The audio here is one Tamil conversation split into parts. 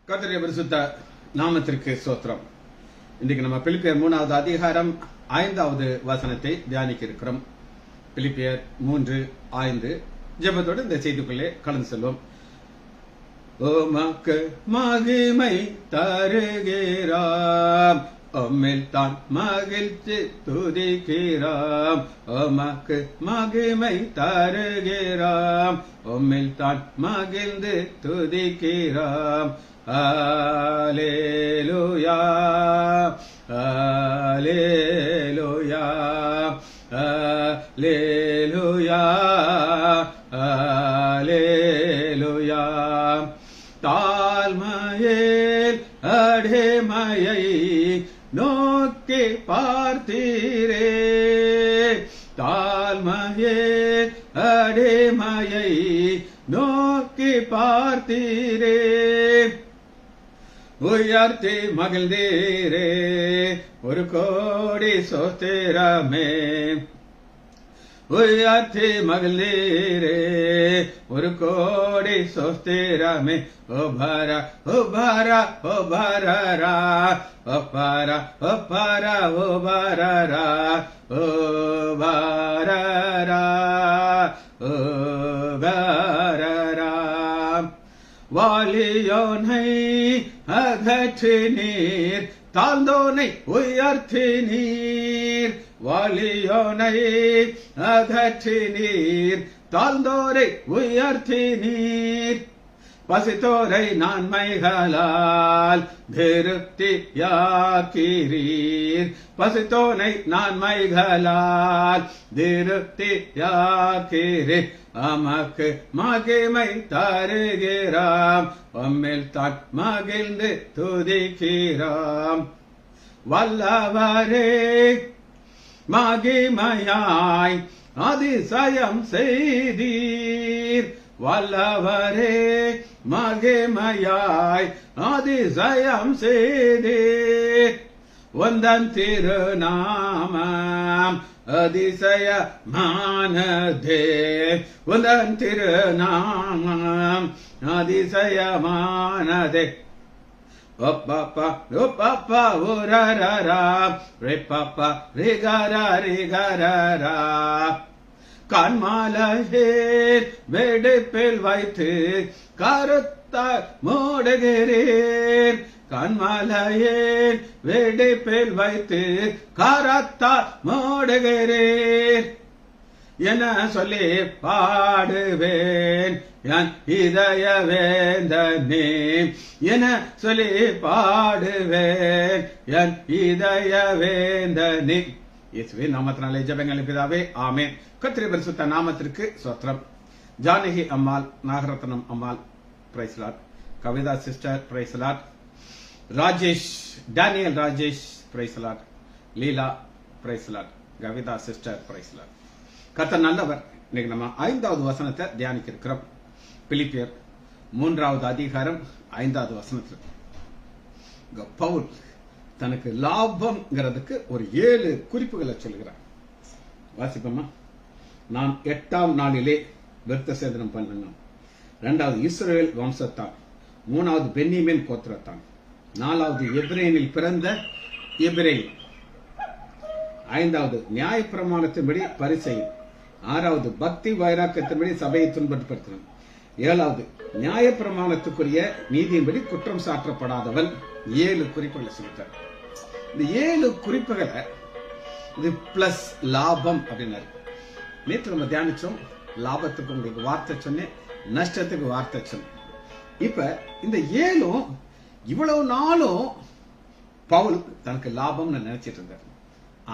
கர்த்தருடைய பரிசுத்த நாமத்திற்கு ஸ்தோத்திரம். இன்றைக்கு நம்ம பிலிப்பியர் 3வது அதிகாரம் 5வது வசனத்தை தியானிக்க இருக்கிறோம். பிலிப்பியர் 3:5 ஜெபத்தோடு இந்த செய்திக்குள்ளே கலந்து செல்வோம். உமக்கு மகிமை தருகிறாம், உம்மில் தான் மகிழ்ச்சி துதிக்கிறோம். உமக்கு மகிமை தருகிறோம், உம்மில் தான் மகிழ்ந்து துதிக்கிறோம். Alleluia, Alleluia, Alleluia, Alleluia. தாழ்மையில் அடிமையை நோக்கி பார்த்தீரே, தாழ்மையில் அடிமையை நோக்கி பார்த்தீரே, உயர்த்தி மகிழ்ந்தீரே, ஒரு கோடி சோத்திரமே. உயர்த்தி மகிழ்ந்தீரே, ஒரு கோடி சோத்திரமே. Opera Opera ஒபரரா, Opera Opera ஒபரரா, ஒபரரா ஒபரரா. வாலியோனை அகற்றினீர், தாழ்ந்தோனை உயர்த்தினீர். வாலியோனை அகற்றினீர், தாழ்ந்தோரை உயர்த்தினீர். பசித்தோரை நான்மைகளால் திருப்தியாக்கிறீர், பசித்தோனை நான்மைகளால் திருப்தியாக்கிறீர். அமக்கு மகிமை தருகிறோம், உம்மில் தான் மகிழ்ந்து துதிக்கிறோம். வல்லவரே மகிமையாய் அதிசயம் செய்தீர், வல்லவரே மகிமையாய் அதிசயம் செய்தீர். உந்தன் திருநாமம் அதிசயமானதே, உந்தன் திருநாமம் அதிசயமானதே. ஒப்பப்பா ஒப்பப்பா உரரரா, ரெப்பப்பா ரிகரா ரிகரரா. கண்மாலையில் வெடிப்பில் வைத்து கருத்தாய் மூடுகிறீர், கண்மாலையில் வெடிப்பில் வைத்து கரத்தாய் மூடுகிறீர். என சொல்லி பாடுவேன் என் இதய வேந்தனே, என சொல்லி பாடுவேன் என் இதய வேந்தனே. இயேசுவின் நாமத்தினாலே ஜெபங்கள் பிதாவே, ஆமென். கர்த்தருடைய பரிசுத்த நாமத்திற்கு ஸ்தோத்திரம். Janaki Ammal, Nagaratnam Ammal, praise Lord. Kavitha sister, praise Lord. Rajesh, Daniel Rajesh, praise Lord. Leela, praise Lord. Kavitha sister, praise Lord. கர்த்தர் நல்லவர். இன்னைக்கு நம்ம 5வது வசனத்தை தியானிக்க இருக்கிறோம். பிலிப்பியர் 3வது அதிகாரம் 5வது வசனத்தில் பவுல் தனக்கு லாபம்ங்கிறதுக்கு ஒரு 7 குறிப்புகளை சொல்லுகிறார். வாசிப்போமா? நான் 8ஆம் நாளிலே விருத்த சேதனம் பண்ணணும், 2வது இஸ்ரவேல் வம்சத்தான், 3வது பென்னியமின் கோத்திரத்தான், 4வது எபிரேனில் பிறந்த எபிரேயன், 5வது நியாயப்பிரமாணத்தின்படி பரிசெயன், 6வது பக்தி வைராக்கியத்தின்படி சபையை துன்பப்படுத்தணும், 7வது நியாயப்பிரமாணத்துக்குரிய நீதியின்படி குற்றம் சாற்றப்படாதவன். 7 குறிப்புகளை சொல்லிட்டார். இந்த 7 குறிப்புகளை இது பிளஸ் லாபம் அப்படின்னாரு. நேற்று நம்ம தியானிச்சோம். லாபத்துக்கு உங்களுக்கு வார்த்தை சொன்னேன், நஷ்டத்துக்கு வார்த்தை சொன்னேன். இப்ப இந்த 7 இவ்வளவு நாளும் பவுல் தனக்கு லாபம்னு நினைச்சிட்டு இருந்தார்.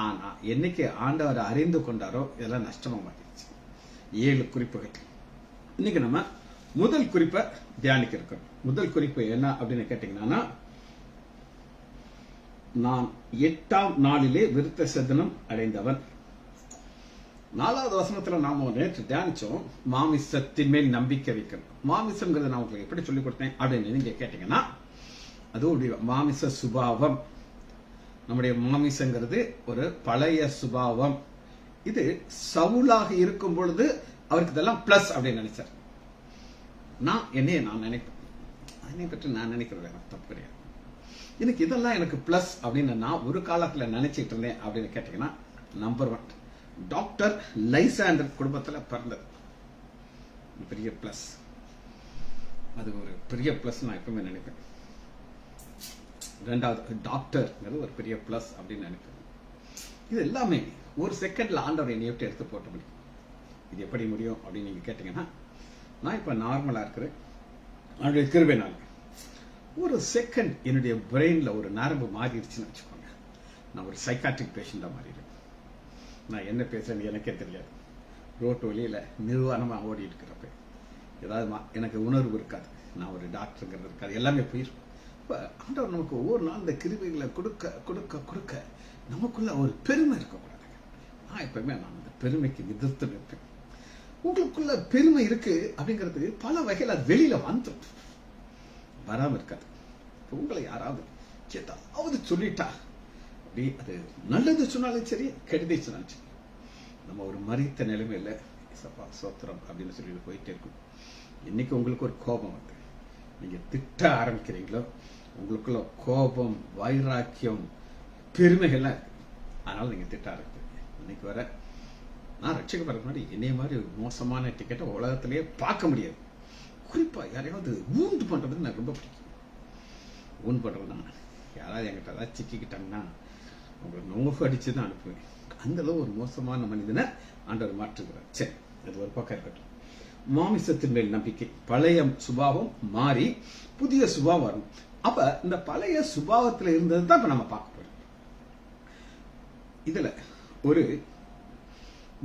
ஆனா என்னைக்கு ஆண்டவர் அறிந்து கொண்டாரோ இதெல்லாம் நஷ்டமா மாறிடுச்சு. 7 குறிப்புகள். இன்னைக்கு நம்ம முதல் குறிப்பை தியானிக்க இருக்கோம். முதல் குறிப்பு என்ன அப்படின்னு கேட்டீங்கன்னா, நான் 8ஆம் நாளிலே விருத்த சேதனம் அடைந்தவன். 4வது வசனத்துல நாம நேற்று தியானிச்சோம், மாமிசத்தின் மேல் நம்பிக்கை வைக்கணும். மாமிசம்ங்கிறத நான் உங்களுக்கு எப்படி சொல்லிக் கொடுத்தேன் அப்படின்னு நீங்க கேட்டீங்கன்னா, அது மாமிச சுபாவம். நம்முடைய மாமிசங்கிறது ஒரு பழைய சுபாவம். இது சவுலாக இருக்கும் பொழுது அவருக்கு இதெல்லாம் பிளஸ் அப்படின்னு நினைச்சார். நான் நினைப்பேன், அதனை பற்றி நான் நினைக்கிறது எனக்கு தப்பு கிடையாது. எனக்கு இதெல்லாம் எனக்கு பிளஸ் அப்படின்னு நான் ஒரு காலத்துல நினைச்சிட்டு இருந்தேன் அப்படின்னு கேட்டீங்கன்னா, நம்பர் 1 டாக்டர் லைசாண்டர் குடும்பத்துல பிறந்தது பெரிய பிளஸ். அது ஒரு பெரிய பிளஸ் நான் எப்பவுமே நினைப்பேன். 2வது டாக்டர்ங்கிறது ஒரு பெரிய பிளஸ் அப்படின்னு நினைப்பேன். இது எல்லாமே ஒரு செகண்ட்ல ஆண்டவர் என்னை எப்படி எடுத்து போட்ட முடியும். இது எப்படி முடியும் அப்படின்னு நீங்க கேட்டீங்கன்னா, நான் இப்ப நார்மலா இருக்கிறேன். அவருடைய கிருபையினால ஒரு செகண்ட் என்னுடைய பிரெயின்ல ஒரு நரம்பு மாறிடுச்சுன்னு வச்சுக்கோங்க, நான் ஒரு சைக்காட்ரிக் பேஷண்டா மாறிடுவேன். நான் என்ன பேசுறேன்னு எனக்கே தெரியாது. ரோட்டு வழியில நிர்வாணமா ஓடி இருக்கிறப்ப ஏதாவது எனக்கு உணர்வு இருக்காது, நான் ஒரு டாக்டருங்கிறது இருக்காது, எல்லாமே போயிருக்கும். ஆண்டவர் நமக்கு ஒவ்வொரு நாள் இந்த கிருபைகளை கொடுக்க கொடுக்க கொடுக்க நமக்குள்ள ஒரு பெருமை இருக்கக்கூடாது. நான் எப்பவுமே நான் அந்த பெருமைக்கு எதிர்த்து நிற்பேன். உங்களுக்குள்ள பெருமை இருக்கு அப்படிங்கிறது பல வகையில் அது வெளியில வந்துடும், வராம இருக்காது. உங்களை யாராவது ஏதாவது சொல்லிட்டா, அப்படி அது நல்லது சொன்னாலும் சரி, கெடுதி சொன்னாலும் சரி, நம்ம ஒரு மறித்த நிலைமையில சப்பா சோத்திரம் அப்படின்னு சொல்லிட்டு போயிட்டே இருக்கும். இன்னைக்கு உங்களுக்கு ஒரு கோபம் வந்து நீங்க திட்ட ஆரம்பிக்கிறீங்களோ, உங்களுக்குள்ள கோபம், வைராக்கியம், பெருமைகள்லாம் இருக்கு. அதனால நீங்க திட்ட ஆரம்பிக்கிறீங்க. இன்னைக்கு வர நான் ரட்சிக்கப்படுற முன்னாடி என்னைய மாதிரி மோசமான டிக்கெட்டை உலகத்திலேயே பார்க்க முடியாது. குறிப்பா யாரையாவது ஊண்டு பண்றது எனக்கு ரொம்ப பிடிக்கும். ஊன் பண்றதுனா யாராவது என்கிட்ட ஏதாவது சிக்கிக்கிட்டாங்கன்னா உங்களுக்கு நோக்கு அடிச்சுதான் அனுப்புவேன். அந்த அளவு ஒரு மோசமான மனிதனை ஆண்டவர் மாற்றுகிறார். சரி, அது ஒரு பக்கம் இருக்கட்டும். மாமிசத்தின் மேல் நம்பிக்கை, பழைய சுபாவம் மாறி புதிய சுபாவம் வரும். அப்ப இந்த பழைய சுபாவத்தில் இருந்தது தான் இப்ப நம்ம பார்க்க போறோம். இதுல ஒரு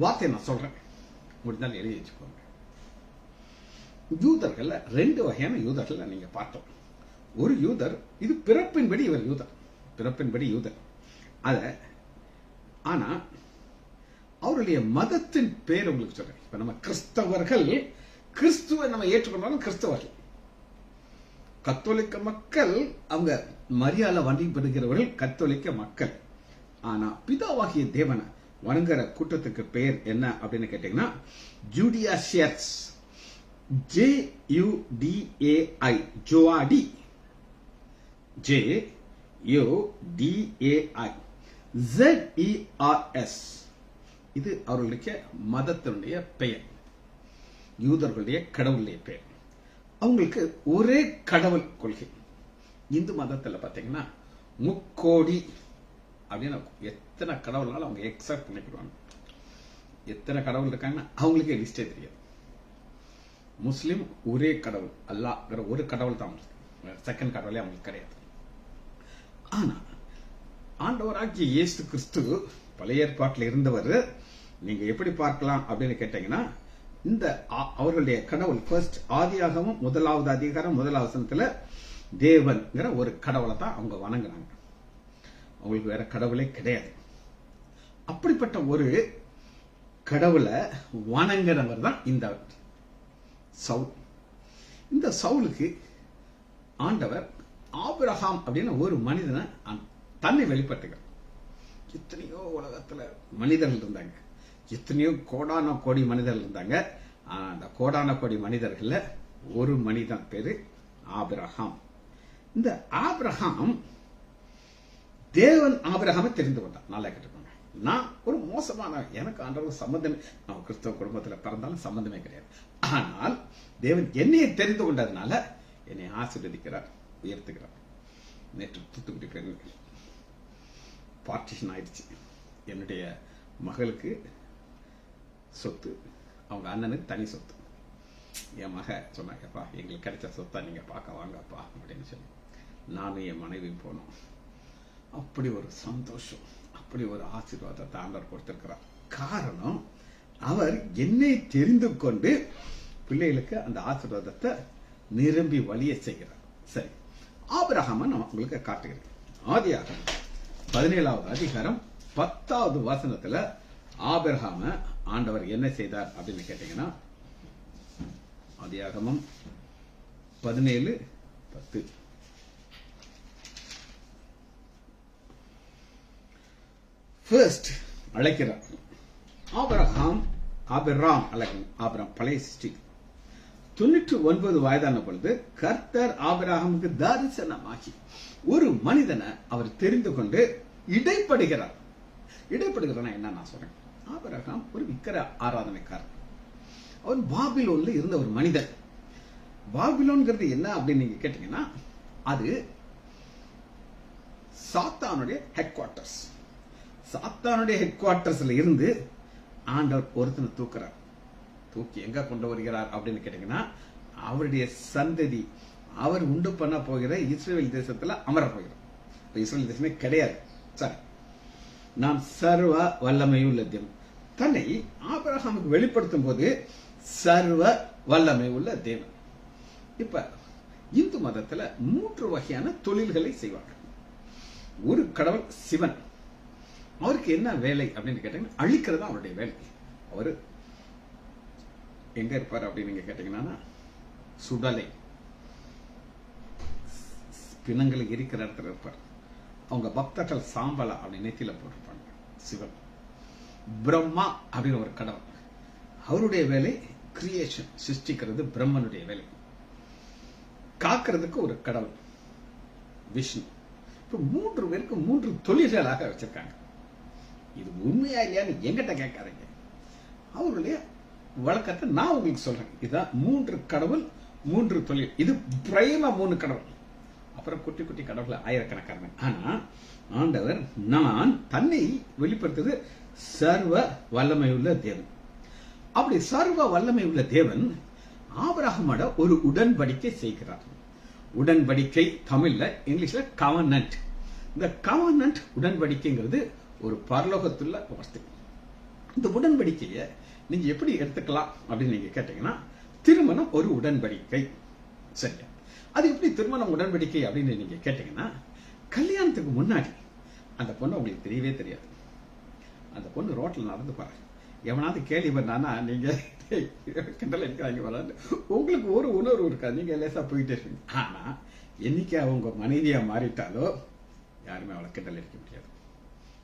வார்த்தை நான் சொல்றேன், முடிந்தால் எழுதி வச்சுக்கோங்க. யூதர்கள் 2 வகையான யூதர்கள் நீங்க பார்த்தோம். ஒரு யூதர், இது பிறப்பின்படி இவர் யூதர், பிறப்பின்படி யூதர். ஆனா அவருடைய மதத்தின் பேர் உங்களுக்கு சொல்றேன். இப்ப நம்ம கிறிஸ்தவர்கள், கிறிஸ்துவை நம்ம ஏற்றுக்கொண்டாலும் கிறிஸ்தவர்கள். கத்தோலிக்க மக்கள் அவங்க மரியாதை வழிபடுகிறவர்கள் கத்தோலிக்க மக்கள். ஆனா பிதாவாகிய தேவனை வணங்குற கூட்டத்துக்கு பெயர் என்ன அப்படின்னு கேட்டீங்கன்னா ஜூடியாசியர்ஸ். JUDAI, ஜோஆடி. JUDAI, ZERS. இது அவர்களுடைய மதத்தினுடைய பெயர், யூதர்களுடைய கடவுளுடைய பெயர். அவங்களுக்கு ஒரே கடவுள் கொள்கை. இந்து மதத்தில் பார்த்தீங்கன்னா முக்கோடி அப்படின்னு எத்தனை கடவுள்னாலும் அவங்க எக்ஸப்ட் பண்ணிக்கிடுவாங்க. எத்தனை கடவுள் இருக்காங்கன்னா அவங்களுக்கே லிஸ்டே தெரியாது. முஸ்லிம் ஒரே கடவுள் அல்லாஹ்ங்கிற ஒரு கடவுள் தான் அவங்களுக்கு, செகண்ட் கடவுளே அவங்களுக்கு கிடையாது. ஆனா ஆண்டவராகிய இயேசு கிறிஸ்து பழைய ஏற்பாட்டில் இருந்தவர். நீங்க எப்படி பார்க்கலாம் அப்படின்னு கேட்டீங்கன்னா, இந்த அவர்களுடைய கடவுள் ஃபர்ஸ்ட் ஆதியாகமம் 1வது அதிகாரம் 1வது வசனத்துல தேவன்ங்கிற ஒரு கடவுளை தான் அவங்க வணங்குறாங்க. அவங்களுக்கு வேற கடவுளே கிடையாது. அப்படிப்பட்ட ஒரு கடவுளை வணங்குறவர் தான் இந்த சவுல். இந்த சவுலுக்கு ஆண்டவர் ஆபிரகாம் அப்படின்னு ஒரு மனிதனை தன்னை வெளிப்பட்டுகிறார். எத்தனையோ உலகத்துல மனிதர்கள் இருந்தாங்க, எத்தனையோ கோடான கோடி மனிதர்கள் இருந்தாங்க. அந்த கோடான கோடி மனிதர்கள்ல ஒரு மனிதன் பேரு ஆபிரகாம். இந்த ஆபிரகாம், தேவன் ஆபிரகாமை தெரிந்து கொண்டார். நல்லா கேட்டுக்கோங்க. நான் ஒரு மோசமான, எனக்கு ஆண்டவர் சம்பந்தமே, நான் கிறிஸ்தவ குடும்பத்தில் பிறந்தாலும் சம்பந்தமே கிடையாது. ஆனால் தேவன் என்னையை தெரிந்து கொண்டதுனால என்னை ஆசீர்வதிக்கிறார், உயர்த்துகிறார். நேற்று தூத்துக்குடி பெண் பார்ட்டிஷன் ஆயிடுச்சு. என்னுடைய மகளுக்கு சொத்து, அவங்க அண்ணனுக்கு தனி சொத்து. என் மக சொன்னாங்கப்பா, எங்களுக்கு கிடைச்ச சொத்தா நீங்க பார்க்க வாங்கப்பா அப்படின்னு சொல்லி நானும் என் மனைவியும் போனோம். அப்படி ஒரு சந்தோஷம், அப்படி ஒரு ஆசீர்வாதத்தை ஆண்டவர் கொடுத்திருக்கிறார். காரணம், அவர் என்னை தெரிந்து கொண்டு பிள்ளைகளுக்கு அந்த ஆசீர்வாதத்தை நிரம்பி வழிய செய்கிறார். சரி, ஆபிரகாமை நான் உங்களுக்கு காட்டுகிறேன். ஆதியாகமம் 17வது அதிகாரம் 10வது வசனத்துல ஆபிரகாம ஆண்டவர் என்ன செய்தார் அப்படின்னு கேட்டீங்கன்னா, ஆதியாகமம் 17:10. ஃபர்ஸ்ட் அழைக்கிறார் ஆபிரகாம், ஆபிராம் அழைக்கணும். ஆபிராம் பழைய சிருஷ்டி. 99 வயதான பொழுது கர்த்தர் ஆபிரகாமுக்கு தரிசனமாகி ஒரு மனிதனை அவர் தெரிந்து கொண்டு இடைப்படுகிறார். என்ன நான் சொல்றேன், ஆபிரகாம் ஒரு விக்கிர ஆராதனைக்காரர். அவன் பாபிலோன்ல இருந்த ஒரு மனிதன். பாபிலோன்ங்கிறது என்ன அப்படின்னு நீங்க கேட்டீங்கன்னா, அது சாத்தானுடைய ஹெட் குவார்டர்ஸ். சாத்தானுடைய ஹெட் குவார்டர்ஸ்ல இருந்து ஆண்டவர் ஒருத்தனை தூக்குறார். தூக்கி எங்க கொண்டு வருகிறார் அப்படின்னு கேட்டீங்கன்னா, அவருடைய சந்ததி, அவர் உண்டு பண்ண போகிற இஸ்ரேல் தேசத்துல அமர போகிறார். இஸ்ரேல் தேசமே கிடையாது. சரி, நான் சர்வ வல்லமையுள்ள தேவன் தன்னை ஆபிரகாமுக்கு வெளிப்படுத்தும் போது சர்வ வல்லமை உள்ள தேவன். இப்ப இந்து மதத்துல 3 வகையான தொழில்களை செய்வார்கள். ஒரு கடவுள் சிவன். அவருக்கு என்ன வேலை அப்படின்னு கேட்டீங்கன்னா, அழிக்கிறது அவருடைய வேலை. அவரு எங்க இருப்பார் அப்படின்னு நீங்க கேட்டீங்கன்னா, சுடலை பிணங்களை இருக்கிற இடத்துல இருப்பார். அவங்க பக்தர்கள் சாம்பலா அப்படி நெத்தியில போட்டிருப்பாங்க. சிவன். பிரம்மா அப்படின்னு ஒரு கடவுள். அவருடைய வேலை கிரியேஷன், சிருஷ்டிக்கிறது பிரம்மனுடைய வேலை. காக்கிறதுக்கு ஒரு கடவுள் விஷ்ணு. இப்ப 3 பேருக்கு 3 தொழில்களாக வச்சிருக்காங்க. இது உண்மையா இல்லையான்னு எங்கிட்ட கேட்காதீங்க. அவருடைய வழக்கத்தை நான் உங்களுக்கு சொல்றேன். இதுதான் 3 கடவுள், 3 தொழில். இது பிரைமா 3 கடவுள். அப்புறம் குட்டி குட்டி கடவுள் ஆயிரக்கணக்கான. ஆனா ஆண்டவர் நான் தன்னை வெளிப்படுத்துவது சர்வ வல்லமை உள்ள தேவன். அப்படி சர்வ வல்லமை உள்ள தேவன் ஆபிரகாமோட ஒரு உடன்படிக்கை செய்கிறார். உடன்படிக்கை தமிழ்ல, இங்கிலீஷ்ல கவர்னன்ட். இந்த கவர்னன்ட் உடன்படிக்கைங்கிறது ஒரு பரலோகத்துள்ள வார்த்தை. இந்த உடன்படிக்கையை நீங்க எப்படி எடுத்துக்கலாம் அப்படின்னு நீங்க கேட்டீங்கன்னா, திருமணம் ஒரு உடன்படிக்கை. சரியா? அது எப்படி திருமணம் உடன்படிக்கை அப்படின்னு நீங்க கேட்டீங்கன்னா, கல்யாணத்துக்கு முன்னாடி அந்த பொண்ணு உங்களுக்கு தெரியவே தெரியாது. அந்த பொண்ணு ரோட்ல நடந்து பாரு, எவனாவது கேள்வி பண்ணானா நீங்க கிண்டல் எடுக்கிறாங்க வராது, உங்களுக்கு ஒரு உணர்வு இருக்காது. நீங்க லேசா போயிட்டே இருக்கீங்க. ஆனா என்னைக்கு அவங்க மனைவியா மாறிட்டாலோ யாருமே அவளை கிண்டல் அடிக்க முடியாது.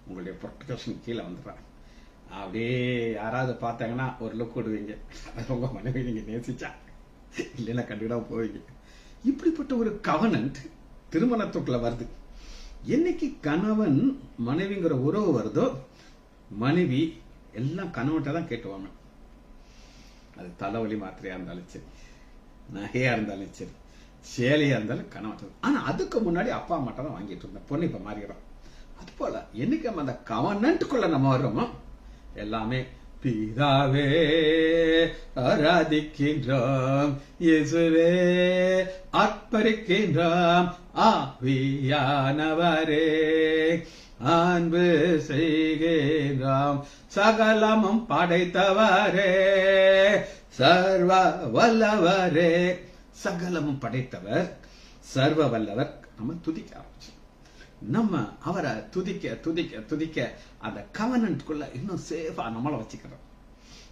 உங்களுடைய ப்ரொடெக்ஷன் கீழே வந்துடுறாங்க. அப்படியே யாராவது பார்த்தாங்கன்னா ஒரு லுக் விடுவீங்க. உங்க மனைவி நீங்க நேசிச்சா, இல்லைன்னா கண்டுவிடாம போவீங்க. இப்படிப்பட்ட ஒரு கவர்னன்ட் திருமணத்துக்குள்ள வருது. என்னைக்கு கணவன் மனைவிங்கிற உறவு வருதோ, மனைவி எல்லாம் கணவன்கிட்ட தான் கேட்டுவாங்க. அது தலைவலி மாத்திரையா இருந்தாலும் சரி, நகையா இருந்தாலும் சரி, சேலையா இருந்தாலும் கணவன். ஆனா அதுக்கு முன்னாடி அப்பா அம்மாட்ட தான் வாங்கிட்டு இருந்தேன். பொண்ணு இப்ப மாறிக்கிறோம். அது போல என்னைக்கு நம்ம அந்த கவர்னன்ட்டுக்குள்ள நம்ம வர்றோமோ, எல்லாமே பிதாவே ஆராதிக்கின்றோம், இயேசுவே அர்ப்பணிக்கின்றோம், ஆவியானவரே அன்பு செய்கின்றோம், சகலமும் படைத்தவரே சர்வ வல்லவரே. சகலமும் படைத்தவர், சர்வ வல்லவர். நம்ம துதிக்க ஆரம்பிச்சோம். நம்ம அவரை துதிக்க துதிக்க துதிக்க அந்த கவர்னன்ட்குள்ள இன்னும் சேஃபா நம்மளை வச்சுக்கிறோம்.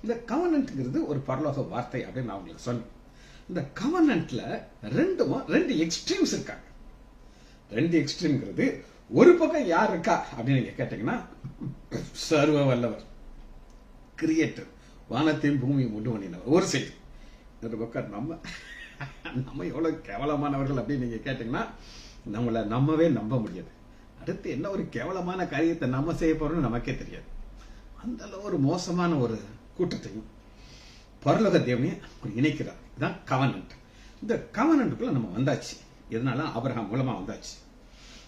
இந்த கவர்னன்ட்ங்கிறது ஒரு பரலோக வார்த்தை அப்படின்னு நான் உங்களுக்கு சொன்னேன். இந்த கவர்னன்ட்ல 2 எக்ஸ்ட்ரீம்ஸ் இருக்காங்க. 2 எக்ஸ்ட்ரீம்ங்கிறது, ஒரு பக்கம் யார் இருக்கா அப்படின்னு நீங்க கேட்டீங்கன்னா, சர்வ வல்லவர், கிரியேட்டர், வானத்தையும் பூமியும் உண்டு பண்ணினவர் ஒரு சைடு. ஒரு பக்கம் நம்ம எவ்வளவு கேவலமானவர்கள் அப்படின்னு நீங்க கேட்டீங்கன்னா, நம்மளை நம்மவே நம்ப முடியாது. அடுத்து என்ன ஒரு கேவலமான காரியத்தை நம்ம செய்ய போறோம்னு நமக்கே தெரியாது. அந்த அளவு ஒரு மோசமான ஒரு கூட்டத்தையும் பரலோக தேவனையும் இணைக்கிறார். இதுதான் கவர்னன்ட். இந்த கவர்னன்ட்டுக்குள்ள நம்ம வந்தாச்சு. இதனால ஆபிரகாம் மூலமா வந்தாச்சு.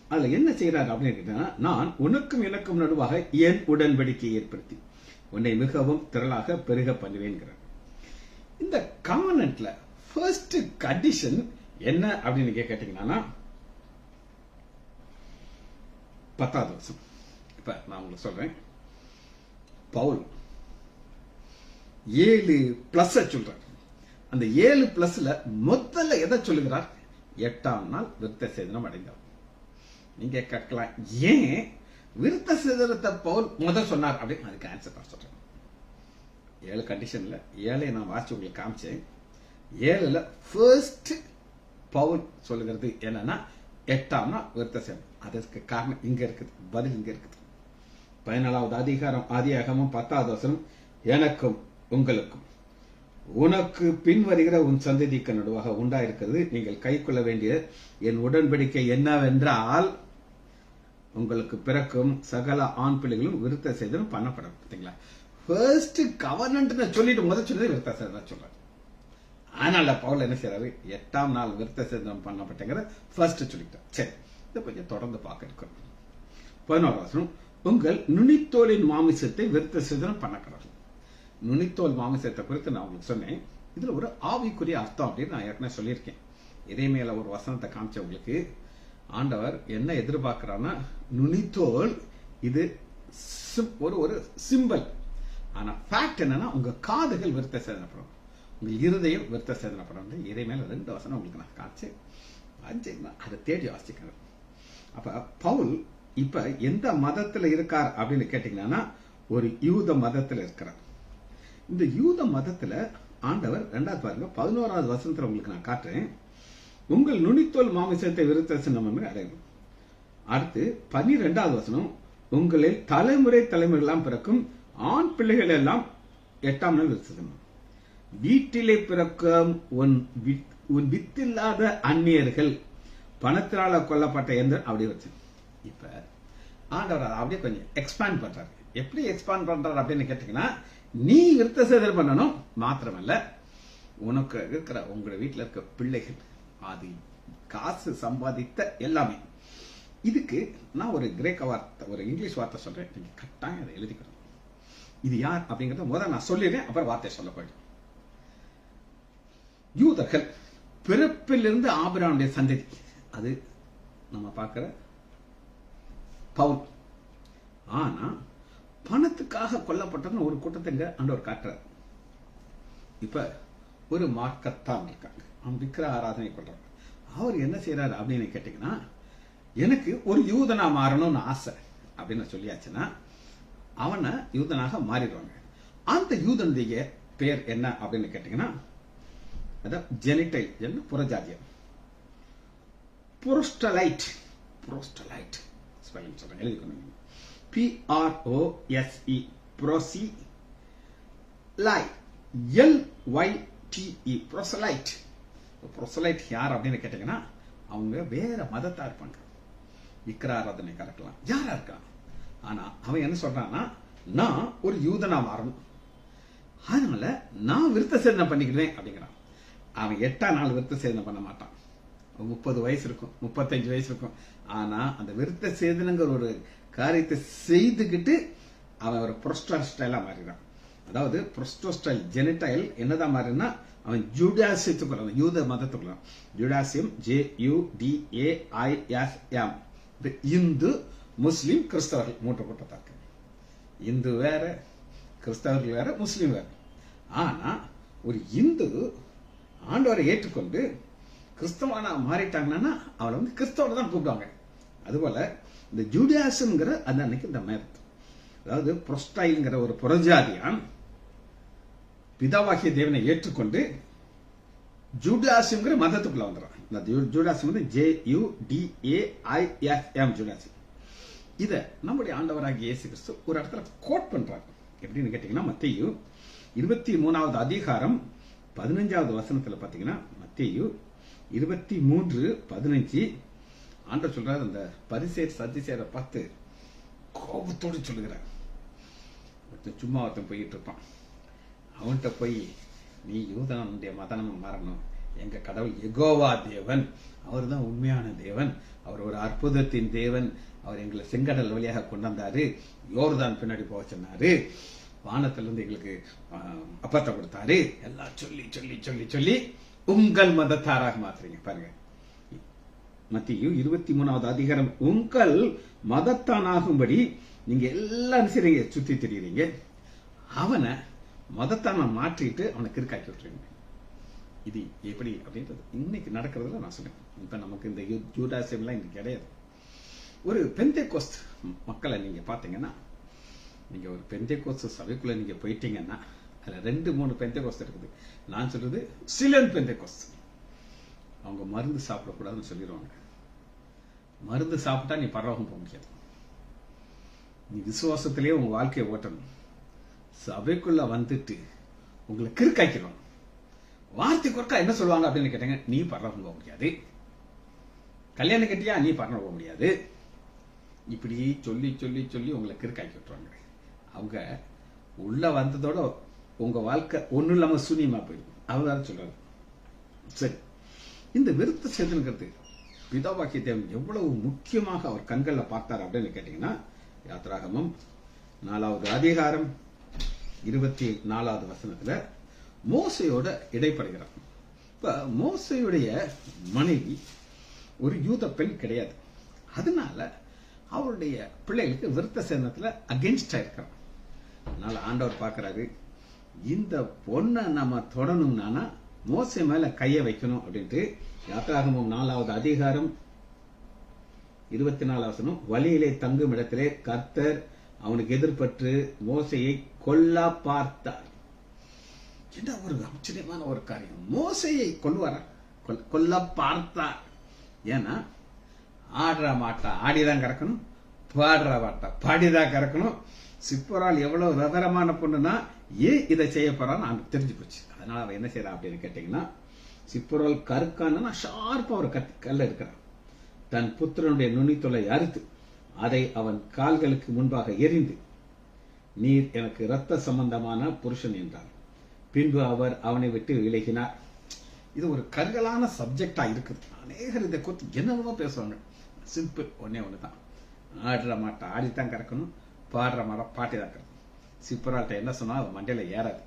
அதுல என்ன செய்யறாரு அப்படின்னு கேட்டீங்கன்னா, நான் உனக்கும் எனக்கும் நடுவாக என் உடன்படிக்கையை ஏற்படுத்தி உன்னை மிகவும் திரளாக பெருக பண்ணுவேன்கிறார். இந்த கவர்னன்ட்ல ஃபர்ஸ்ட் கண்டிஷன் என்ன அப்படின்னு கேட்டீங்கன்னா, 10வது வருஷம். இப்ப நான் உங்களுக்கு சொல்றேன், பவுல் 7+ சொல்றார். அந்த 7+ல முதல்ல எதை சொல்லுகிறார்? 8ஆம் நாள் விருத்த சேதனம் அடைந்தார். நீங்க கேட்கலாம், ஏன் விருத்த சேதனத்தை பவுல் முதல் சொன்னார் அப்படின்னு. அதுக்கு ஆன்சர் நான் சொல்றேன். 7 கண்டிஷன்ல 7 நான் வாசிச்சு உங்களுக்கு காமிச்சேன். 7ல ஃபர்ஸ்ட் பவுல் சொல்லுகிறது என்னன்னா, 8ஆம் நாள் விருத்த சேதனம். அதற்கு காரணம் இங்க இருக்குது, பதில் இங்க இருக்குது. 14வது அதிகாரம் ஆதியாகமம் 10வது வசனம், எனக்கும் உங்களுக்கும் உனக்கு பின் வருகிற உன் சந்ததிக்கு நடுவாக உண்டாயிருக்கிறது. நீங்கள் கை கொள்ள வேண்டிய என் உடன்படிக்கை என்னவென்றால், உங்களுக்கு பிறக்கும் சகல ஆண் பிள்ளைகளும் விருத்த சேதனம் பண்ணப்படும். பார்த்தீங்களா? ஃபர்ஸ்ட் கவர்னன்ட் சொல்லிட்டு முதல் சொல்லி விருத்த சேதனம் சொல்றாரு. அதனால பவுல் என்ன செய்யறாரு, 8ஆம் நாள் விருத்த சேதனம் பண்ணப்பட்டங்கிற ஃபர்ஸ்ட் சொல்லிட்டார். சரி, இதை கொஞ்சம் தொடர்ந்து பார்க்க இருக்கிறோம். 11ஆம் வசனம், உங்கள் நுனித்தோலின் மாமிசத்தை விருத்த சேதனம் பண்ணக்கிறார்கள். நுனித்தோல் மாமிசத்தை குறித்து நான் உங்களுக்கு சொன்னேன். இதுல ஒரு ஆவிக்குரிய அர்த்தம் அப்படின்னு நான் ஏற்கனவே சொல்லியிருக்கேன். இதே மேல ஒரு வசனத்தை காமிச்ச உங்களுக்கு, ஆண்டவர் என்ன எதிர்பார்க்கிறான்னா, நுனித்தோல் இது ஒரு சிம்பல். ஆனா ஃபேக்ட் என்னன்னா, உங்க காதுகள் விருத்த சேதனப்படும், உங்க இருதயம் விருத்த சேதனப்படும். இதே மேல 2 வசனம் உங்களுக்கு நான் காமிச்சு அதை தேடி வாசிக்கணும். அப்ப பவுல் இப்ப எந்த மதத்துல இருக்கார் அப்படின்னு கேட்டீங்கன்னா, ஒரு யூத மதத்துல இருக்கிறார். இந்த யூத மதத்துல ஆண்டவர் 2வது பாருங்க, 11வது வசனத்துல உங்களுக்கு நான் காட்டுறேன். உங்கள் நுனித்தோல் மாமிசத்தை விருத்த சேதனம் அடையணும். அடுத்து 12வது வசனம், உங்களில் தலைமுறையெல்லாம் பிறக்கும் ஆண் பிள்ளைகள் எல்லாம் 8ஆம் நாள் விருத்த சேதனம். வீட்டிலே பிறக்கும் உன் வித்தில்லாத அந்நியர்கள் பணத்தினால கொல்லப்பட்ட எந்த அப்படி வச்சு. இப்ப ஆண்டவர் அப்படியே கொஞ்சம் எக்ஸ்பேண்ட் பண்றாரு. எப்படி எக்ஸ்பேண்ட் பண்றாரு அப்படின்னு கேட்டீங்கன்னா, நீ விருத்த சேதனம் பண்ணணும் மாத்திரமல்ல, உனக்கு இருக்கிற உங்க வீட்டுல இருக்க பிள்ளைகள், அது காசு சம்பாதித்த எல்லாமே. இதுக்கு நான் ஒரு கிரேக்க வார்த்தை, ஒரு இங்கிலீஷ் வார்த்தை சொல்றேன், நீங்க கட்டாயம் அதை எழுதிக்கணும். இது யார் அப்படிங்கறத முதல்ல நான் சொல்லிடுறேன், அப்புறம் வார்த்தை சொல்ல போயிடும். யூதர்கள் பிறப்பிலிருந்து ஆபிரகாமுடைய சந்ததி, அது நம்ம பார்க்கிற பவுல். ஆனா பணத்துக்காக கொல்லப்பட்டதுன்னு ஒரு கூட்டத்தை ஆண்டவர் காட்டுறார். இப்ப ஒரு மார்க்கத்தான் இருக்காங்க, அவன் விக்கிர ஆராதனை கொள்றாங்க. அவர் என்ன செய்யறாரு அப்படின்னு கேட்டீங்கன்னா, எனக்கு ஒரு யூதனா மாறணும்னு ஆசை அப்படின்னு சொல்லியாச்சுன்னா, அவனை யூதனாக மாறிடுவாங்க. அந்த யூதனுடைய பேர் என்ன அப்படின்னு கேட்டீங்கன்னா, அதான் ஜெனிடைல் என்ன புறஜாதியம், புரோஸ்டலைட். புரோஸ்டலைட் ஸ்பெல்லிங் சொல்றேன், எழுதிக்கணும். PROSE ப்ரோசி லை LYTE ப்ரோசலைட். ப்ரோசலைட் யார் அப்படின்னு கேட்டீங்கன்னா, அவங்க வேற மதத்தா இருப்பாங்க, விக்கிராராதனைக்கா இருக்கலாம், யாரா இருக்கலாம். ஆனா அவன் என்ன சொல்றான்னா, நான் ஒரு யூதனா மாறணும், அதனால நான் விருத்த சேதனம் பண்ணிக்கிறேன் அப்படிங்கிறான். அவன் 8ஆம் நாள் விருத்த சேதனம் பண்ண மாட்டான். 30 வயசு இருக்கும், 35 வயசு இருக்கும். ஆனா அந்த விருத்த சேதனங்கிற ஒரு காரியத்தை செய்துகிட்டு அவன் ஒரு புரோஸ்டலைலா மாறினான். அதாவது புரோஸ்டலைல் ஜெனிடைல் என்னதான் மாறினா, அவன் ஜூடாசியத்துக்குள்ள, யூத மதத்துக்குள்ள, ஜூடாசியம் JUDAISM. இந்து, முஸ்லிம், கிறிஸ்தவர்கள் 3 கூட்டத்தா இருக்கு. இந்து வேற, கிறிஸ்தவர்கள் வேற, முஸ்லிம் வேற. ஆனா ஒரு இந்து ஆண்டவரை ஏற்றுக்கொண்டு கிறிஸ்தவனா மாறிட்டாங்கன்னா அவளை கிறிஸ்தவனை தான் கூப்பிடுவாங்க. அதுபோல இந்த ஜூடாசம்ங்கிற அந்த அன்னைக்கு இந்த மேத், அதாவது புரோஸ்டைல்ங்கிற ஒரு புறஜாதியான் பிதாவாகிய தேவனை ஏற்றுக்கொண்டு ஜூடாசம்ங்கிற மதத்துக்குள்ள வந்துடுறான். இந்த ஜூடாசம் JUDAISM ஜூடாசம். இத நம்முடைய ஆண்டவராகிய இயேசு கிறிஸ்து ஒரு இடத்துல கோட் பண்றாங்க. எப்படின்னு கேட்டீங்கன்னா, மத்தேயு 23வது அதிகாரம் 15வது வசனத்துல பாத்தீங்கன்னா, மத்தேயு 23:15 ஆண்டவர் சொல்றாரு, அந்த பரிசேயர் சதுசேயரை பார்த்து கோபத்தோடு சொல்லுகிறார். சும்மா ஒருத்தன் போயிட்டு இருப்பான், அவன்கிட்ட போய், நீ யூதனுடைய மதனம் மாறணும், எங்க கடவுள் யெகோவா தேவன், அவர் தான் உண்மையான தேவன், அவர் ஒரு அற்புதத்தின் தேவன், அவர் எங்களை செங்கடல் வழியாக கொண்டு வந்தாரு, யோர்தான் பின்னாடி போக சொன்னாரு, வானத்திலிருந்து எங்களுக்கு அப்பத்தை கொடுத்தாரு, எல்லாம் சொல்லி சொல்லி சொல்லி சொல்லி உங்கள் மதத்தாராக மாத்துறீங்க. பாருங்க, மத்தேயு 23வது அதிகாரம், உங்கள் மதத்தானாகும்படி நீங்க எல்லாரும் செய்றீங்க, சுத்தி திரியுறீங்க, அவனை மதத்தான மாற்றிட்டு அவனை கிறுக்காக்கி விட்டுறீங்க. இது எப்படி அப்படின்றது இன்னைக்கு நடக்கிறதுல நான் சொன்னேன். இப்ப நமக்கு இந்த ஜூடாசியம்லாம் இன்னைக்கு கிடையாது. ஒரு பெந்தேகோஸ்த் மக்களை நீங்க பாத்தீங்கன்னா, நீங்க ஒரு பெந்தேகோஸ்த் சபைக்குள்ள நீங்க போயிட்டீங்கன்னா, அதுல 2-3 பெந்தேகோஸ்த் இருக்குது. நான் சொல்றது சிலன் பெந்தேகோஸ்த். அவங்க மருந்து சாப்பிடக்கூடாதுன்னு சொல்லிடுவாங்க. மருந்து சாப்பிட்டா நீ பரலோகம் போக முடியாது. நீ விசுவாசத்திலேயே உங்க வாழ்க்கையை ஓட்டணும். சபைக்குள்ள வந்துட்டு உங்களை கிறுக்காக்கிறோம். வார்த்தைக்கு ஒருக்கா என்ன சொல்லுவாங்க அப்படின்னு கேட்டாங்க, நீ பரலோகம் போக முடியாது, கல்யாணம் கட்டியா நீ பரலோகம் போக முடியாது. இப்படி சொல்லி சொல்லி சொல்லி உங்களை கிறுக்காக்கி விட்டுருவாங்க. அவங்க உள்ள வந்ததோட உங்க வாழ்க்கை ஒன்றும் இல்லாம சூன்யமா போயிடும். அவர்தான் சொல்றாரு. சரி, இந்த விருத்த சேதனங்கிறது பிதாவாகிய தேவன் எவ்வளவு முக்கியமாக அவர் கண்கள்ல பார்த்தார் அப்படின்னு கேட்டீங்கன்னா, யாத்ராகமம் 4வது அதிகாரம் 24வது வசனத்துல மோசையோட இடைப்படுகிறார். இப்ப மோசையுடைய மனைவி ஒரு யூத பெண் கிடையாது. அதனால அவருடைய பிள்ளைகளுக்கு விருத்த சேதனத்துல அகென்ஸ்டா இருக்கிறார். அதனால ஆண்டவர் பார்க்கிறாரு, இந்த பொண்ணை நம்ம தொடணும்னா மோசை மேல கைய வைக்கணும் அப்படின்ட்டு யாத்ராகமம் 4வது அதிகாரம் 24வது வசனம், வழியிலே தங்கும் இடத்திலே கர்த்தர் அவனுக்கு எதிர்பட்டு மோசையை கொல்ல பார்த்தார். என்ன ஒரு ஆச்சரியமான ஒரு காரியம்! மோசையை கொல்லுவாரா? கொல்ல பார்த்தார். ஏன்னா ஆடுற மாட்டா ஆடிதான் கறக்கணும், பாடுற மாட்டா பாடிதான் கறக்கணும். சிப்பரால் எவ்வளவு விவரமான பொண்ணுன்னா ஏன் இதை செய்ய போறான்னு அவனுக்கு தெரிஞ்சு போச்சு. அதனால அவன் என்ன செய்யறா அப்படின்னு கேட்டீங்கன்னா, சிப்பரால் கருக்கானா ஷார்ப்பா ஒரு கல்ல இருக்கிறான். தன் புத்திரனுடைய நுனித்தொலை அறுத்து அதை அவன் கால்களுக்கு முன்பாக எரிந்து, நீர் எனக்கு இரத்த சம்பந்தமான புருஷன் என்றார். பின்பு அவர் அவனை விட்டு விலகினார். இது ஒரு கருகலான சப்ஜெக்டா இருக்குது. அநேகர் இதை குறித்து என்னென்னமோ பேசுவாங்க. சிம்பிள், ஒன்னே ஒண்ணுதான். ஆடுற மாட்டை ஆடித்தான் கறக்கணும், பாடுற மாட்டை பாட்டி தான் கறக்கணும். சிப்பராட்ட என்ன சொன்னா அது மண்டையில ஏறாது.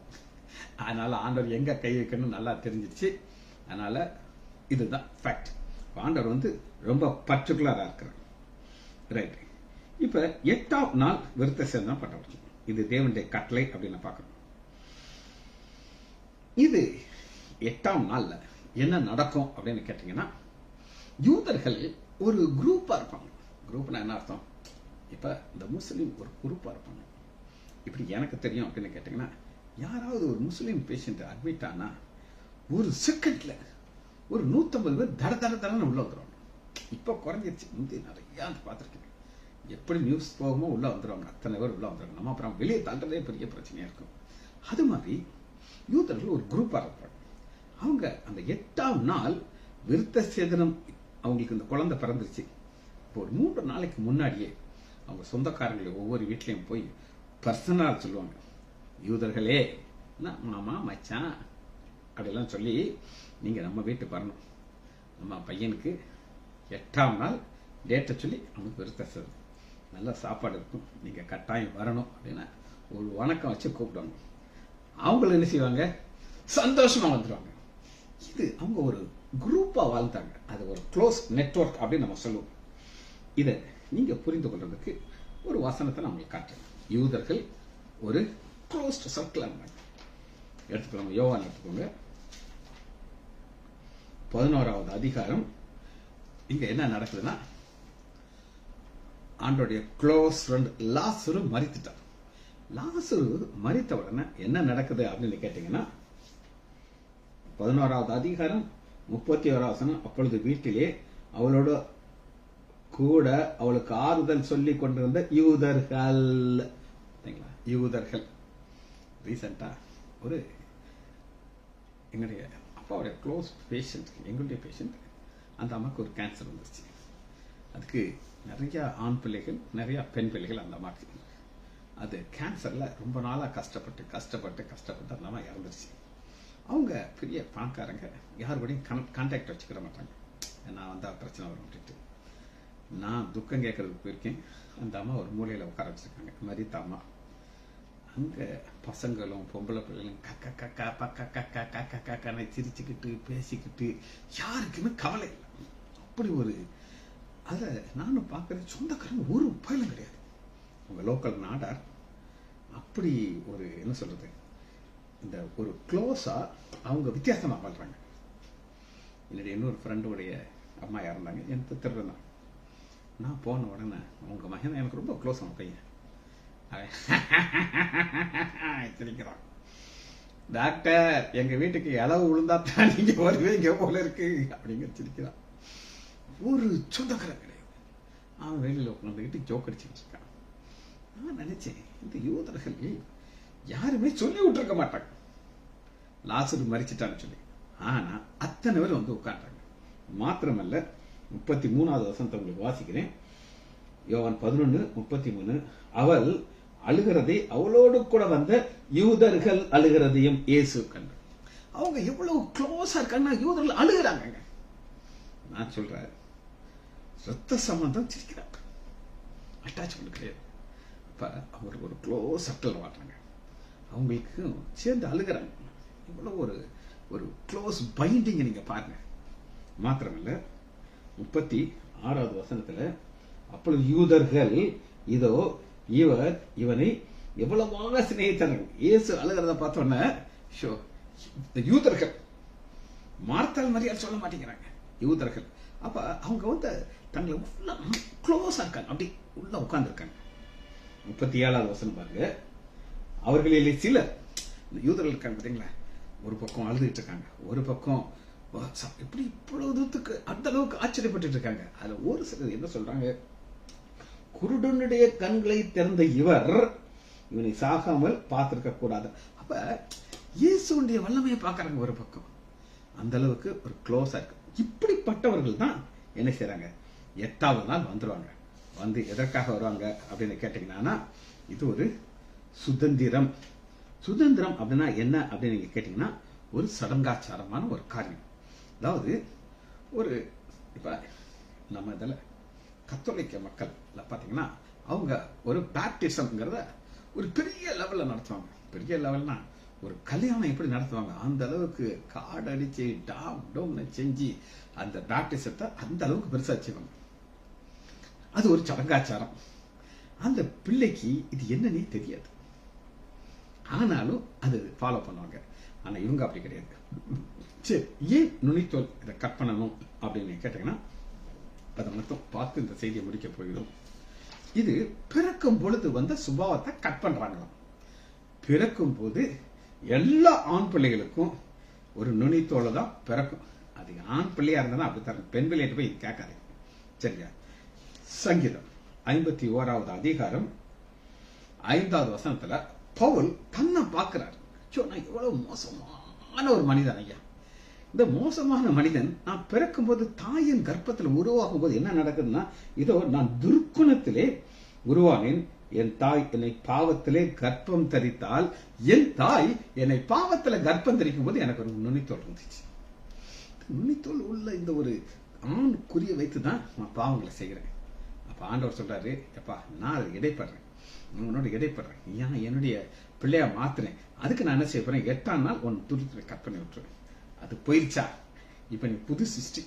அதனால ஆண்டவர் எங்க கை வைக்கணும் நல்லா தெரிஞ்சிருச்சு. அதனால இதுதான் ஃபேக்ட். ஆண்டவர் ரொம்ப பர்டிகுலரா இருக்கிறார். ரைட். இப்ப 8ஆம் நாள் விருத்த சேதனம் பண்ணப்படும். இது தேவனுடைய கட்டளை அப்படின்னு பார்க்கணும். இது 8ஆம் நாள்ல என்ன நடக்கும் அப்படின்னு கேட்டீங்கன்னா, யூதர்கள் ஒரு குரூப்பா இருப்பாங்க. குரூப்னா என்ன அர்த்தம்? இப்ப இந்த முஸ்லீம் ஒரு குரூப்பா இருப்பாங்க. இப்படி எனக்கு தெரியும் அப்படின்னு கேட்டீங்கன்னா, யாராவது ஒரு முஸ்லீம் பேஷண்ட் அட்மிட் ஆனா ஒரு செகண்ட்ல ஒரு 150 பேர் தட தட தடன்னு உள்ள வந்துருவாங்க. இப்ப குறைஞ்சிருச்சு. முந்தைய நிறைய பார்த்துருக்கேன். எப்படி நியூஸ் போகுமோ உள்ள வந்துருவாங்க. அத்தனை பேர் உள்ள வந்துருவாங்க. நம்ம அப்புறம் வெளியே தள்ளுறதே பெரிய பிரச்சனையா இருக்கும். அது மாதிரி யூதர்கள் ஒரு குரூப்பா இருப்பாங்க. அவங்க அந்த 8ஆம் நாள் விருத்த சேதனம், அவங்களுக்கு இந்த குழந்தை பிறந்துருச்சு. இப்போ ஒரு 3 நாளைக்கு முன்னாடியே அவங்க சொந்தக்காரங்களை ஒவ்வொரு வீட்லயும் போய் பர்சனலா சொல்லுவாங்க. யூதர்களே, மாமா மச்சான் அப்படிலாம் சொல்லி நீங்க நம்ம வீட்டுக்கு வரணும். நம்ம பையனுக்கு 8ஆம் நாள் டேட்டை சொல்லி அவனுக்கு விருத்த சேதனம், நல்ல சாப்பாடு இருக்கும், நீங்க கட்டாயம் வரணும் அப்படின்னு ஒரு வணக்கம் வச்சு கூப்பிடுவாங்க. அவங்களும் என்ன செய்வாங்க? சந்தோஷமா வந்துடுவாங்க. இது அவங்க ஒரு குரூப்பா வாழ்ந்தாங்க. அது ஒரு க்ளோஸ் நெட்வொர்க் அப்படின்னு நம்ம சொல்லுவோம். இதை நீங்க புரிந்து கொள்றதுக்கு ஒரு வசனத்தை நான் உங்களுக்கு காட்டுறேன். யூதர்கள் ஒரு க்ளோஸ்ட் சர்க்கிள் இருந்தாங்க. எடுத்துக்கோங்க, யோவான் எடுத்துக்கோங்க, 11வது அதிகாரம். இங்க என்ன நடக்குதுன்னா, ஆண்டோடைய க்ளோஸ் ஃப்ரெண்ட் லாசரு மரித்துட்டார். லாசரு மரித்த உடனே என்ன நடக்குது அப்படின்னு கேட்டீங்கன்னா, 11வது அதிகாரம் 31வது வசனம், அப்பொழுது வீட்டிலே அவளோட கூட அவளுக்கு ஆறுதல் சொல்லி கொண்டிருந்த யூதர்கள். யூதர்கள் ரீசெண்டா ஒரு எங்களுடைய அப்பாவுடைய க்ளோஸ் பேஷண்ட், எங்களுடைய பேஷண்ட், அந்த அம்மாவுக்கு ஒரு கேன்சர் வந்துருச்சு. அதுக்கு நிறைய ஆண் பிள்ளைகள், நிறைய பெண் பிள்ளைகள் அந்த அம்மாவுக்கு. அது கேன்சர்ல ரொம்ப நாளா கஷ்டப்பட்டு கஷ்டப்பட்டு கஷ்டப்பட்டு அந்த அம்மா இறந்துருச்சு. அவங்க பெரிய பணக்காரங்க, யாரு கூடயும் கான்டாக்ட் வச்சுக்கிற மாட்டாங்க. நான் வந்தா பிரச்சனை வரும் அப்படின்ட்டு. நான் துக்கம் கேட்கறதுக்கு போயிருக்கேன். அந்த அம்மா ஒரு மூலையில உட்கார வச்சிருக்காங்க, மரித்த அம்மா. அங்க பசங்களும் பொம்பளை பிள்ளைகளும் கக்க கக்கா பக்க கக்கா கக்க கக்கான்னு சிரிச்சுக்கிட்டு பேசிக்கிட்டு யாருக்குமே கவலை இல்லை. அப்படி ஒரு அதை நானும் பார்க்கறது, சொந்தக்காரங்க ஒரு பயிலும் கிடையாது. உங்க லோக்கல் நாடார் அப்படி ஒரு என்ன சொல்றது, இந்த ஒரு க்ளோஸா அவங்க வித்தியாசமா வாழ்றாங்க. என்னுடைய இன்னொரு ஃப்ரெண்டுடைய அம்மா இறந்தாங்க, எனக்கு திருதான். நான் போன உடனே அவங்க மகன் எனக்கு ரொம்ப க்ளோஸ், அவன் பையன் சிரிக்கிறான். டாக்டர், எங்க வீட்டுக்கு இளவு விழுந்தா தான் நீங்க வருவீங்க போல இருக்கு அப்படிங்க சிரிக்கிறான். ஒரு சொந்தக்காரன் கிடையாது. அவன் வெளியில உட்காந்துக்கிட்டு ஜோக் அடிச்சுக்கிட்டு இருக்கான். நான் நினைச்சேன், இந்த யூதர்கள் யாருமே சொல்லி விட்டுருக்க மாட்டாங்க லாசரு மரிச்சிட்டான்னு சொல்லி. ஆனா அத்தனை பேர் வந்து உட்கார்றாங்க. மாத்திரமல்ல 33வது வசனத்தை உங்களுக்கு வாசிக்கிறேன். யோவான் 11:33. அவள் அழுகிறதை அவளோடு கூட வந்த யூதர்கள் அழுகிறதையும் இயேசு கண்டார். அவங்க எவ்வளவு க்ளோஸா இருக்காங்கன்னா யூதர்கள் அழுகிறாங்க. நான் சொல்றேன், ரத்த சம்பந்தம் சிரிக்கிறாங்க, அட்டாச்மெண்ட் கிடையாது. அப்ப அவருக்கு ஒரு க்ளோஸ் சட்டில் வாட்டுறாங்க, அவங்களுக்கு சேர்ந்து அழுகிறாங்க. இவ்வளவு ஒரு ஒரு க்ளோஸ் பைண்டிங் நீங்க பாருங்க. மாத்திரமல்ல 36வது வசனத்துல, அப்பொழுது யூதர்கள் இதோ இவனை எவ்வளவாக சிநேகித்தார்கள். இயேசு அழுகிறத பார்த்தோன்னே யூதர்கள், மார்த்தாள் மரியாள் சொல்ல மாட்டேங்கிறாங்க, யூதர்கள். அப்ப அவங்க வந்து தங்களை உள்ள க்ளோஸா இருக்காங்க, அப்படி உள்ள உட்கார்ந்து இருக்காங்க. 37வது வசனம் பாருங்க. அவர்களிலே சிலர், யூதர்கள் இருக்காங்க பார்த்தீங்களா, ஒரு பக்கம் அழுதுகிட்டு இருக்காங்க, ஒரு பக்கம் எப்படி இவ்வளவு தூரத்துக்கு அந்த அளவுக்கு ஆச்சரியப்பட்டு இருக்காங்க. அதுல ஒரு சிலர் என்ன சொல்றாங்க, குருடனுடைய கண்களை திறந்த இவனை சாகாமல் பார்த்திருக்க கூடாது. அப்ப இயேசுடைய வல்லமையை பார்க்கறாங்க ஒரு பக்கம், அந்த அளவுக்கு ஒரு க்ளோஸா இருக்கு. இப்படிப்பட்டவர்கள் தான் என்ன செய்யறாங்க, 8வது நாள் வந்துருவாங்க. வந்து எதற்காக வருவாங்க அப்படின்னு கேட்டீங்கன்னா, இது ஒரு சுதந்திரம். சுதந்திரம் அப்படின்னா என்ன அப்படின்னு நீங்க கேட்டீங்கன்னா, ஒரு சடங்காச்சாரமான ஒரு காரியம். அதாவது ஒரு இப்ப நம்ம இதுல கத்தோலிக்க மக்கள் பாத்தீங்கன்னா, அவங்க ஒரு பேப்டிசம்ங்கிறத ஒரு பெரிய லெவல்ல நடத்துவாங்க. பெரிய லெவல்னா ஒரு கல்யாணம் எப்படி நடத்துவாங்க அந்த அளவுக்கு கார்டு அடிச்சு டோம்னு செஞ்சு அந்த பேப்டிசத்தை அந்த அளவுக்கு பெருசா வச்சுக்கணும். அது ஒரு சடங்காச்சாரம். அந்த பிள்ளைக்கு இது என்னன்னே தெரியாது, ஆனாலும் அது ஃபாலோ பண்ணுவாங்க. ஆனா இவங்க அப்படி கிடையாது. சரி, ஏன் நுனித்தோல் இதை கட் பண்ணணும் அப்படின்னு கேட்டீங்கன்னா, அதை மட்டும் பார்த்து இந்த செய்தியை முடிக்க போகிறோம். இது பிறக்கும் பொழுது வந்த சுபாவத்தை கட் பண்றாங்களாம். பிறக்கும் போது எல்லா ஆண் பிள்ளைகளுக்கும் ஒரு நுனித்தோலை தான் பிறக்கும். அது ஆண் பிள்ளையா இருந்தாலும் அப்படித்தான், பெண் பிள்ளைகிட்ட போய் கேட்காது. சரியா? சங்கீதம் 51வது அதிகாரம் 5வது வசனத்துல பவுல் தன்னை பார்க்கிறார். நான் எவ்வளவு மோசமான ஒரு மனிதன் ஐயா, இந்த மோசமான மனிதன் நான் பிறக்கும் போது தாயின் கர்ப்பத்தில் உருவாகும் போது என்ன நடக்குதுன்னா, இதோ நான் துர்க்குணத்திலே உருவானேன், என் தாய் என்னை பாவத்திலே கர்ப்பம் தரித்தால், என் தாய் என்னை பாவத்துல கர்ப்பம் தரிக்கும் போது எனக்கு ஒரு நுனித்தோல் இருந்துச்சு. நுனித்தோல் உள்ள இந்த ஒரு ஆண் குறிய வைத்துதான் நான் பாவங்களை செய்கிறேன். அப்ப ஆண்டவர் சொல்றாரு, எப்பா நான் அதை இடைப்படுறேன், உன்னோட இடைப்படுறேன், ஏன் என்னுடைய பிள்ளையா மாத்துறேன், அதுக்கு நான் என்ன செய்ய போறேன், 8ஆம் நாள் உன் துருத்துல கட் பண்ணி விட்டுருவேன். அது போயிருச்சா, இப்ப நீ புது சிருஷ்டி.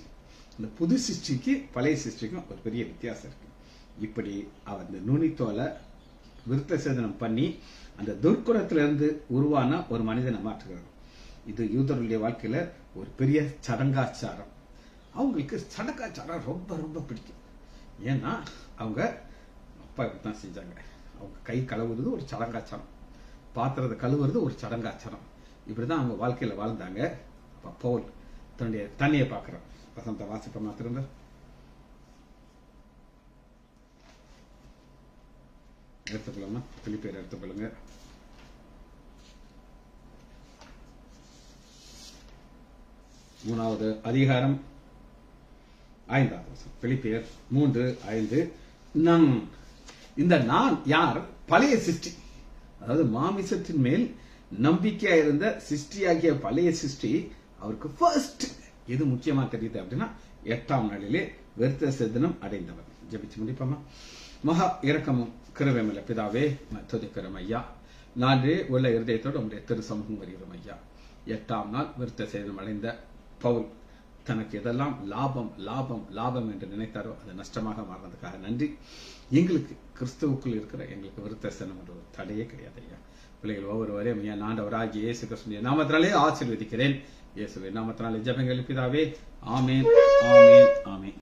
இந்த புது சிருஷ்டிக்கு பழைய சிருஷ்டிக்கும் ஒரு பெரிய வித்தியாசம் இருக்கு. இப்படி அவர் இந்த நுனித்தோலை விருத்த சேதனம் பண்ணி அந்த துர்க்குணத்திலிருந்து உருவான ஒரு மனிதனை மாற்றுகிறார். இது யூதருடைய வாழ்க்கையில ஒரு பெரிய சடங்காச்சாரம். அவங்களுக்கு சடங்காச்சாரம் ரொம்ப ரொம்ப பிடிக்கும். ஏன்னா அவங்க அப்பா இப்படித்தான் செஞ்சாங்க. அவங்க கை கழுவுறது ஒரு சடங்காச்சாரம், பாத்திரத்தை கழுவுறது ஒரு சடங்காச்சாரம். இப்படிதான் அவங்க வாழ்க்கையில வாழ்ந்தாங்க. அப்ப பவுல் தன்னுடைய தண்ணியை பார்க்கிறார். வசந்த வாசிப்பமா திரும்ப எடுத்துக்கொள்ளலாம். பிலிப்பியர் எடுத்துக்கொள்ளுங்க. மூணாவது அதிகாரம் 5வது வசனம். பிலிப்பியர் 3:5. இந்த நான் யார்? பழைய சிருஷ்டி, அதாவது மாமிசத்தின் மேல் நம்பிக்கையா இருந்த சிருஷ்டியாகிய பழைய சிருஷ்டி அவருக்கு ஃபர்ஸ்ட் எது முக்கியமா தெரியுது அப்படின்னா, 8ஆம் நாளிலே விருத்த சேதனம் அடைந்தவர். ஜெபிச்சு முடிப்போமா? மகா இரக்கமும் கிருபையுள்ள பிதாவே, துதிக்கிறோம் ஐயா. நாளே உள்ள இருதயத்தோடு உங்களுடைய திரு சமூகம் வருகிறோம் ஐயா. 8ஆம் நாள் விருத்த சேதனம் அடைந்த பவுல் தனக்கு எதெல்லாம் லாபம் லாபம் லாபம் என்று நினைத்தாரோ அது நஷ்டமாக மாறினதுக்காக நன்றி. எங்களுக்கு கிறிஸ்துவுக்குள் இருக்கிற எங்களுக்கு விருத்த சேதனம் என்ற ஒரு தடையே கிடையாது ஐயா. பிள்ளைகள் ஒவ்வொருவரையும் என் ஆண்டவராகிய இயேசு கிறிஸ்துவின் நாமத்தினாலே ஆசீர்வதிக்கிறேன். இயேசுவின் நாமத்தினாலே ஜெபங்கள் பிதாவே. ஆமென், ஆமென், ஆமென்.